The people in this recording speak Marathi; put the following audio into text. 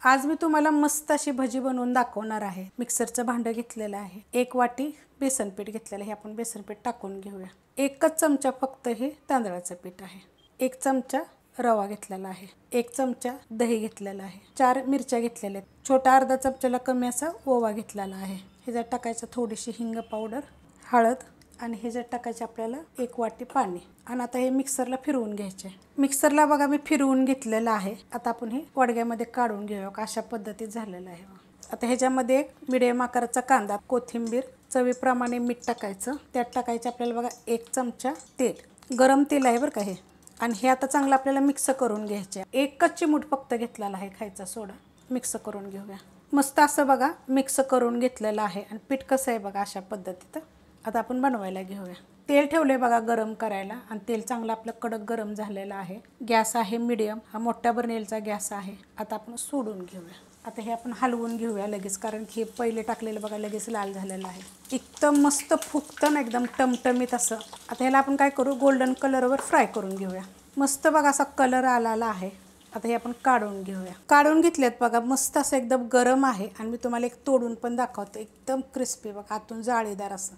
आज मी तुम्हाला मस्त अशी भजी बनवून दाखवणार आहे। मिक्सरचं भांडं घेतलेलं आहे, 1 वाटी बेसन पीठ घेतलेलं आहे। आपण बेसन पीठ टाकून घेऊया। 1 चमचा फक्त हे तांदळाचं पीठ आहे। 1 चमचा रवा घेतलेला आहे। 1 चमचा दही घेतलेला आहे। 4 मिरच्या घेतलेल्या आहेत। छोटा अर्धा चमचाला कमी असा ओवा घेतलेला आहे। ह्याच्यात टाकायचं थोडीशी हिंग पावडर, हळद आणि ह्याच्यात टाकायचं आपल्याला 1 वाटी पाणी। आणि आता हे मिक्सरला फिरवून घ्यायचे। मिक्सरला बघा मी फिरवून घेतलेलं आहे। आता आपण हे वडग्यामध्ये काढून घेऊया। अशा पद्धतीत झालेलं आहे। आता ह्याच्यामध्ये एक मीडियम आकाराचा कांदा, कोथिंबीर, चवीप्रमाणे मीठ टाकायचं। त्यात टाकायचं आपल्याला बघा 1 चमचा तेल, गरम तेल आहे बरं का हे। आणि हे आता चांगलं आपल्याला मिक्स करून घ्यायचे। 1 चिमूट फक्त घेतलेला आहे खायचा सोडा। मिक्स करून घेऊया। मस्त असं बघा मिक्स करून घेतलेलं आहे। आणि पीठ कसं आहे बघा अशा पद्धतीत। आता आपण बनवायला घेऊया। तेल ठेवले बघा गरम करायला आणि तेल चांगलं आपलं कडक गरम झालेलं आहे। गॅस आहे मीडियम, हा मोठ्या बर्नेलचा गॅस आहे। आता आपण सोडून घेऊया। आता हे आपण हलवून घेऊया लगेच, कारण की पहिले टाकलेलं बघा लगेच लाल झालेलं आहे। एकदम मस्त फुगतं ना, एकदम टमटमीत असं। आता ह्याला आपण काय करू, गोल्डन कलरवर फ्राय करून घेऊया। मस्त बघा असा कलर आलेला आहे। आता हे आपण काढून घेऊया। काढून घेतलेत बघा, मस्त असं एकदम गरम आहे। आणि मी तुम्हाला एक तोडून पण दाखवते, एकदम क्रिस्पी बघा, आतून जाळीदार असं।